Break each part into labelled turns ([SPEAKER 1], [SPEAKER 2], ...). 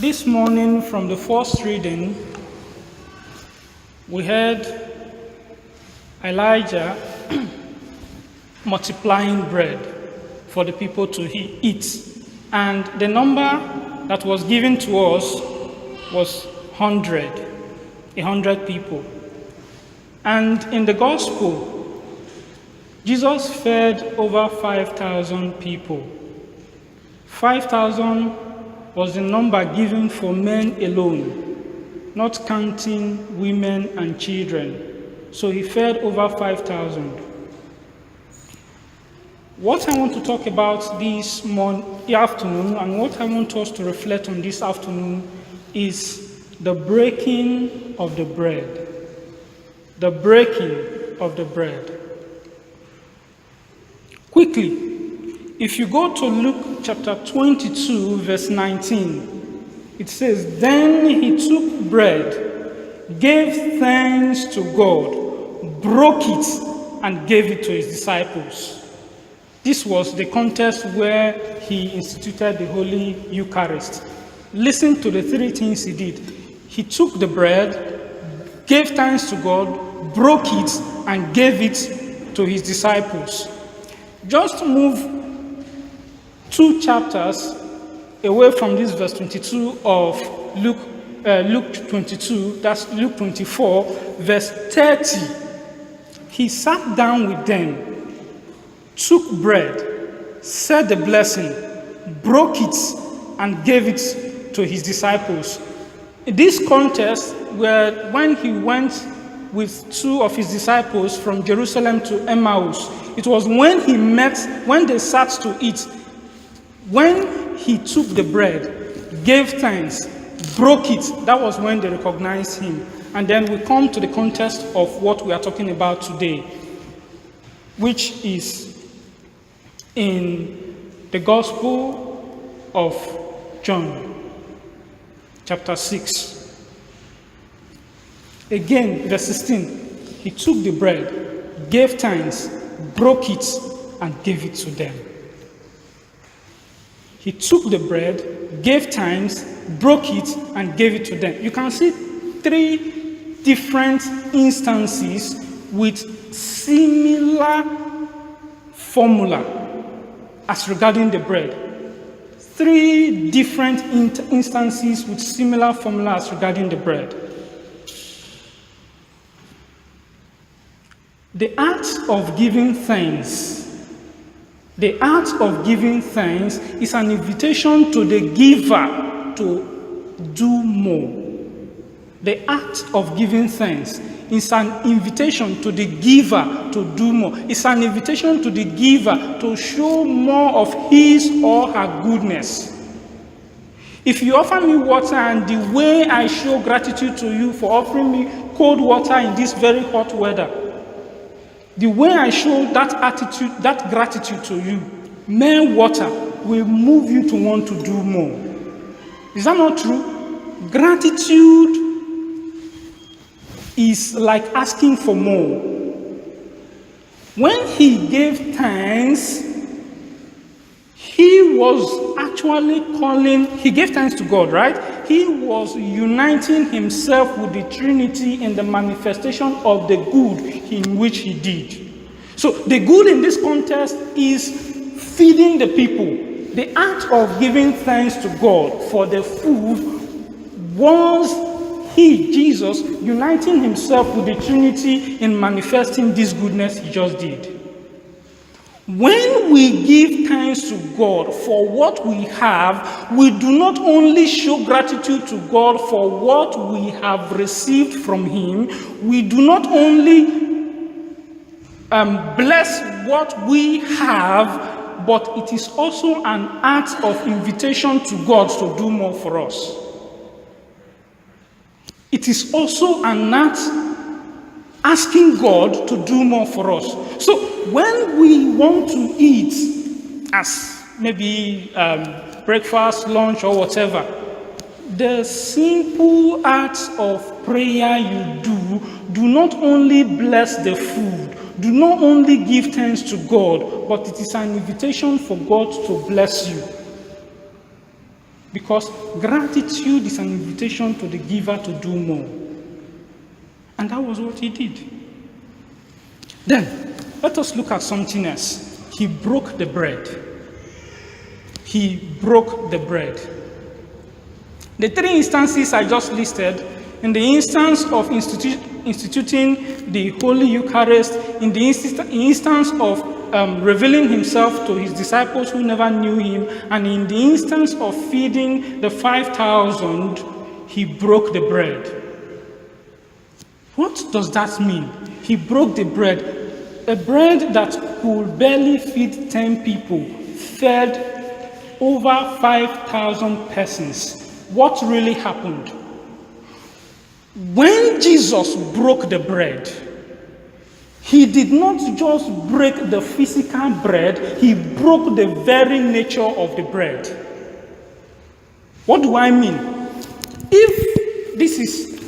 [SPEAKER 1] This morning, from the first reading, we heard Elijah multiplying bread for the people to eat. And the number that was given to us was 100 people. And in the gospel, Jesus fed over 5,000 people. 5,000 was the number given for men alone, not counting women and children. So he fed over 5,000. What I want to talk about this afternoon, and what I want us to reflect on this afternoon, is the breaking of the bread. The breaking of the bread. Quickly, if you go to Luke chapter 22, verse 19, it says, "Then he took bread, gave thanks to God, broke it, and gave it to his disciples." This was the context where he instituted the Holy Eucharist. Listen to the three things he did. He took the bread, gave thanks to God, broke it, and gave it to his disciples. Just move 2 chapters away from this verse 22 of Luke 22, that's Luke 24, verse 30. He sat down with them, took bread, said the blessing, broke it, and gave it to his disciples. In this context, when he went with 2 of his disciples from Jerusalem to Emmaus, it was when they sat to eat, when he took the bread, gave thanks, broke it, that was when they recognized him. And then we come to the context of what we are talking about today, which is in the Gospel of John, chapter 6. Again, verse 16, he took the bread, gave thanks, broke it, and gave it to them. He took the bread, gave thanks, broke it, and gave it to them. You can see 3 different instances with similar formula as regarding the bread. 3 different instances with similar formula as regarding the bread. The act of giving thanks. The act of giving thanks is an invitation to the giver to do more. The act of giving thanks is an invitation to the giver to do more. It's an invitation to the giver to show more of his or her goodness. If you offer me water and the way I show gratitude to you for offering me cold water in this very hot weather, the way I show that attitude, that gratitude to you, mere water will move you to want to do more. Is that not true? Gratitude is like asking for more. When he gave thanks, he was actually he gave thanks to God, right? He was uniting himself with the Trinity in the manifestation of the good in which he did. So the good in this context is feeding the people. The act of giving thanks to God for the food was Jesus, uniting himself with the Trinity in manifesting this goodness he just did. When we give thanks to God for what we have, we do not only show gratitude to God for what we have received from him, we do not only bless what we have, but it is also an act of invitation to God to do more for us. It is also an act asking God to do more for us. So when we want to eat, as maybe breakfast, lunch, or whatever, the simple acts of prayer you do not only bless the food, do not only give thanks to God, but it is an invitation for God to bless you. Because gratitude is an invitation to the giver to do more. And that was what he did. Then, let us look at something else. He broke the bread. He broke the bread. The three instances I just listed, in the instance of instituting the Holy Eucharist, in the instance of revealing himself to his disciples who never knew him, and in the instance of feeding the 5,000, he broke the bread. What does that mean? He broke the bread. A bread that could barely feed 10 people fed over 5,000 persons. What really happened? When Jesus broke the bread, he did not just break the physical bread, he broke the very nature of the bread. What do I mean? If this is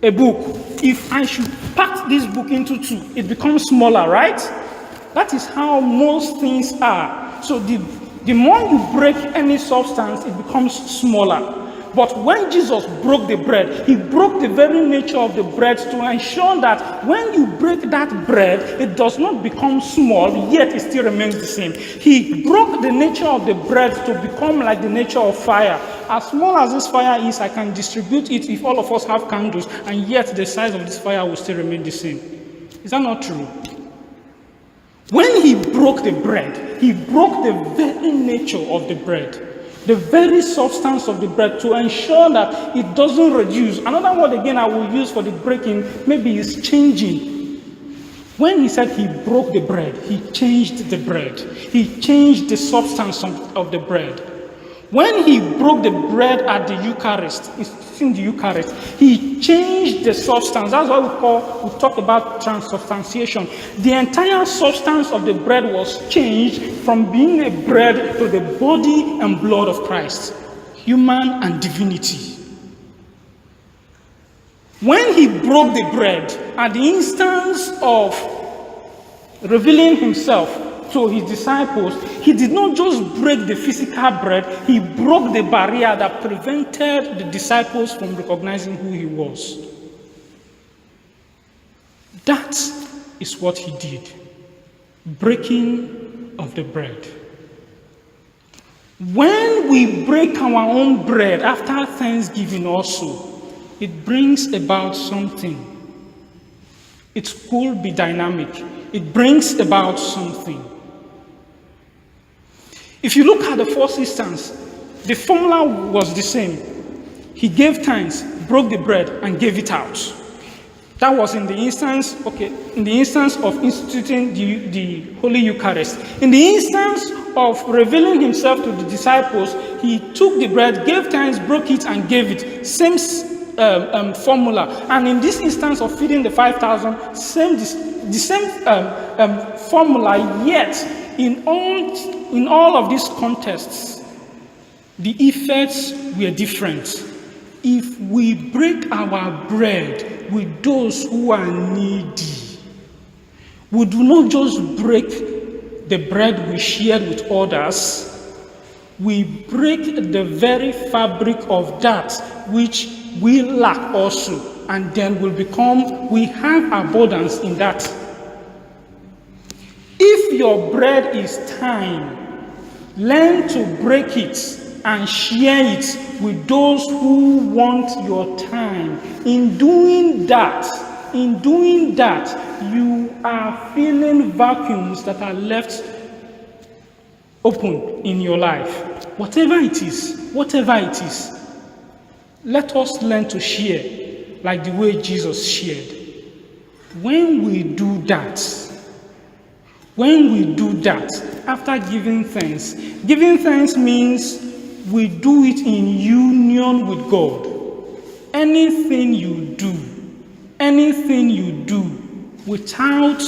[SPEAKER 1] a book, if I should part this book into two, it becomes smaller, right? That is how most things are. So the more you break any substance, it becomes smaller. But when Jesus broke the bread, he broke the very nature of the bread to ensure that when you break that bread, it does not become small, yet it still remains the same. He broke the nature of the bread to become like the nature of fire. As small as this fire is, I can distribute it if all of us have candles, and yet the size of this fire will still remain the same. Is that not true? When he broke the bread, he broke the very nature of the bread. The very substance of the bread to ensure that it doesn't reduce. Another word again I will use for the breaking maybe is changing. When he said he broke the bread, he changed the bread. He changed the substance of the bread. When he broke the bread at the Eucharist, in the Eucharist, he changed the substance. That's what we talk about transubstantiation. The entire substance of the bread was changed from being a bread to the body and blood of Christ, human and divinity. When he broke the bread, at the instance of revealing himself to his disciples, he did not just break the physical bread, he broke the barrier that prevented the disciples from recognizing who he was. That is what he did. Breaking of the bread. When we break our own bread after Thanksgiving also, it brings about something. It could be dynamic. It brings about something. If you look at the first instance, the formula was the same. He gave thanks, broke the bread, and gave it out. That was in the instance of instituting the Holy Eucharist. In the instance of revealing himself to the disciples, he took the bread, gave thanks, broke it, and gave it. Same formula. And in this instance of feeding the 5,000, the same formula, yet in all of these contexts, the effects were different. If we break our bread with those who are needy, we do not just break the bread we shared with others, we break the very fabric of that which we lack also, and then we have abundance in that. If your bread is time, learn to break it and share it with those who want your time. In doing that, you are filling vacuums that are left open in your life. Whatever it is, let us learn to share like the way Jesus shared. When we do that, after giving thanks means we do it in union with God. Anything you do without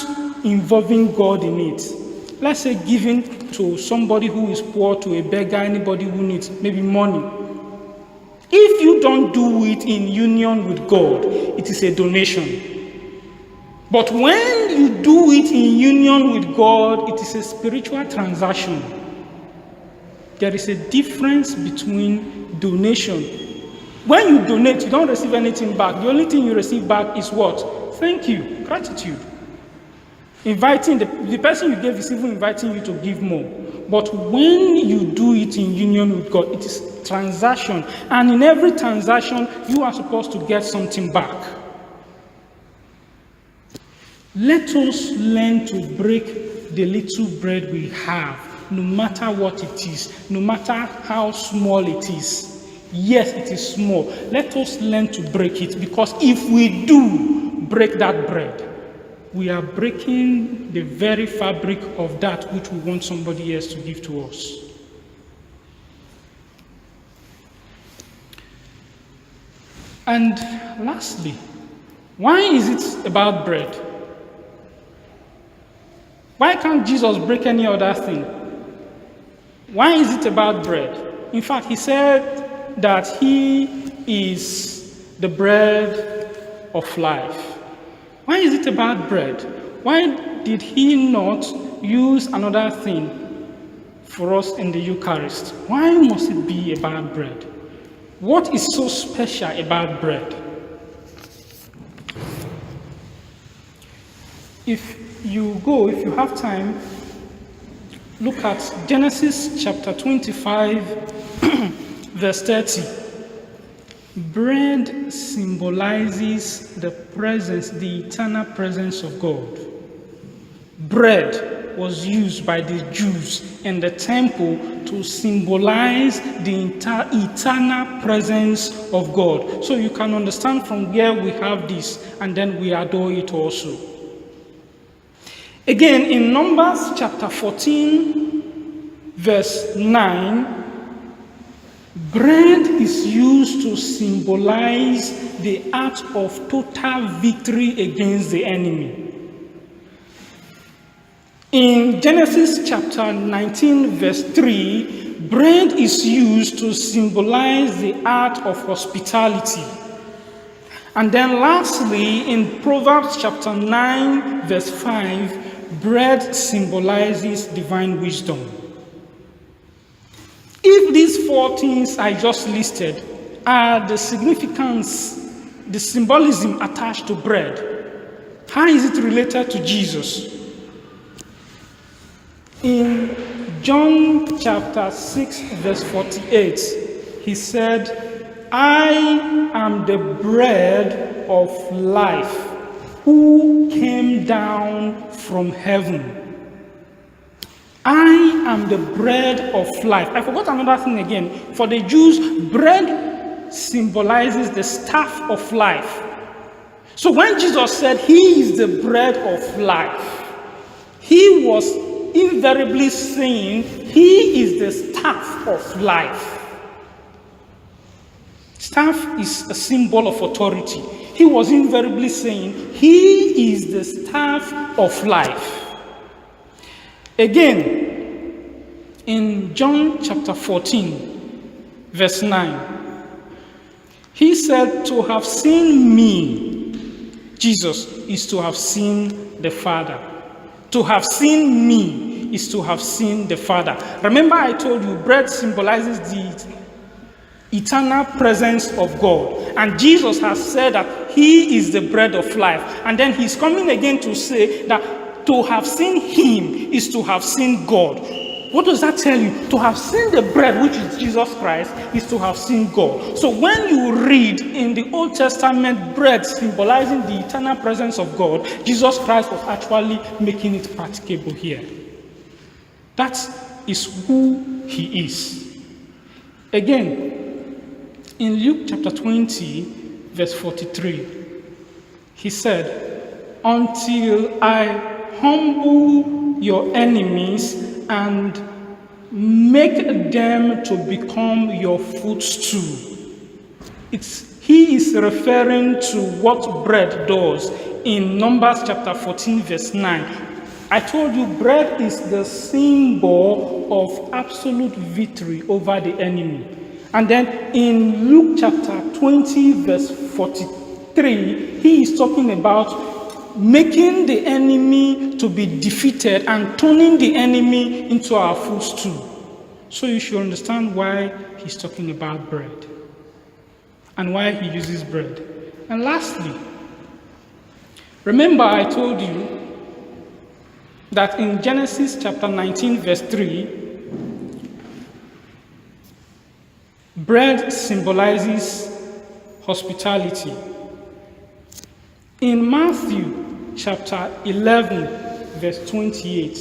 [SPEAKER 1] involving God in it. Let's say giving to somebody who is poor, to a beggar, anybody who needs maybe money. If you don't do it in union with God, it is a donation. But when you do it in union with God, it is a spiritual transaction. There is a difference between donation. When you donate, you don't receive anything back. The only thing you receive back is what? Thank you, gratitude. Inviting the person you gave is even inviting you to give more. But when you do it in union with God, it is transaction. And in every transaction, you are supposed to get something back. Let us learn to break the little bread we have, no matter what it is, no matter how small it is. Yes, it is small. Let us learn to break it, because if we do break that bread, we are breaking the very fabric of that which we want somebody else to give to us. And lastly, why is it about bread? Why can't Jesus break any other thing? Why is it about bread? In fact, he said that he is the bread of life. Why is it about bread? Why did he not use another thing for us in the Eucharist? Why must it be about bread? What is so special about bread? If you have time, look at Genesis chapter 25, verse 30. Bread symbolizes the presence, the eternal presence of God. Bread was used by the Jews in the temple to symbolize the eternal presence of God. So you can understand from where we have this, and then we adore it also. Again, in Numbers chapter 14, verse 9, bread is used to symbolize the act of total victory against the enemy. In Genesis chapter 19, verse 3, bread is used to symbolize the art of hospitality. And then lastly, in Proverbs chapter 9, verse 5, bread symbolizes divine wisdom. If these four things I just listed are the significance, the symbolism attached to bread, how is it related to Jesus? In John chapter 6, verse 48, he said, I am the bread of life who came down from heaven. I am the bread of life. I forgot another thing again. For the Jews, bread symbolizes the staff of life. So when Jesus said he is the bread of life, he was invariably saying he is the staff of life. Staff is a symbol of authority. He was invariably saying he is the staff of life. Again, in John chapter 14, verse 9, he said, to have seen me, Jesus, is to have seen the Father. To have seen me is to have seen the Father. Remember I told you bread symbolizes the eternal presence of God. And Jesus has said that he is the bread of life. And then he's coming again to say that to have seen him is to have seen God. What does that tell you? To have seen the bread, which is Jesus Christ, is to have seen God. So when you read in the Old Testament bread symbolizing the eternal presence of God, Jesus Christ was actually making it practicable here. That is who he is. Again, in Luke chapter 20, verse 43, he said, until I humble your enemies and make them to become your footstool. He is referring to what bread does in Numbers chapter 14, verse 9. I told you bread is the symbol of absolute victory over the enemy. And then in Luke chapter 20, verse 43, he is talking about making the enemy to be defeated and turning the enemy into our footstool. So you should understand why he's talking about bread and why he uses bread. And lastly, remember I told you that in Genesis chapter 19, verse 3, bread symbolizes hospitality. In Matthew chapter 11, verse 28,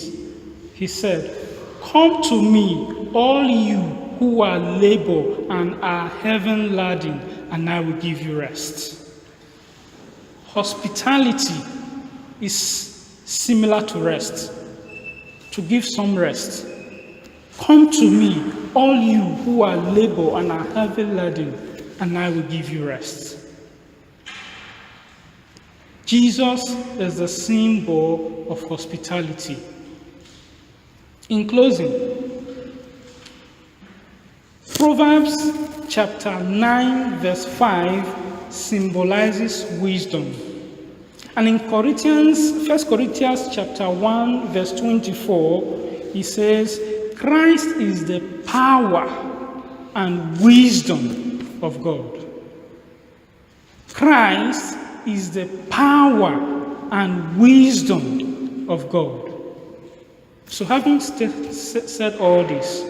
[SPEAKER 1] he said, "Come to me, all you who are labor and are heavy laden, and I will give you rest." Hospitality is similar to rest, to give some rest. Come to me, all you who are labor and are heavy laden, and I will give you rest. Jesus is the symbol of hospitality. In closing, Proverbs chapter 9, verse 5 symbolizes wisdom. And in 1 Corinthians chapter 1, verse 24, he says, Christ is the power and wisdom of God. Christ is the power and wisdom of God. So having said all this,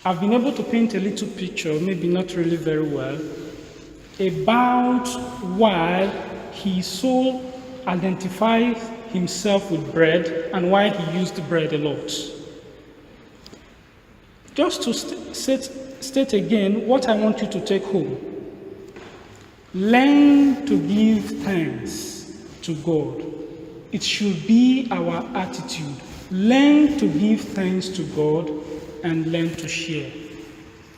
[SPEAKER 1] I've been able to paint a little picture, maybe not really very well, about why he so identifies himself with bread and why he used bread a lot. Just to state again what I want you to take home. Learn to give thanks to God. It should be our attitude. Learn to give thanks to God and learn to share.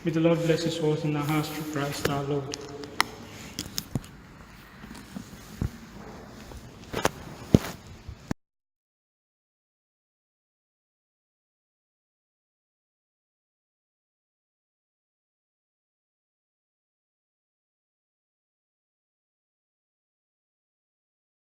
[SPEAKER 1] May the Lord bless his words in our hearts through Christ our Lord.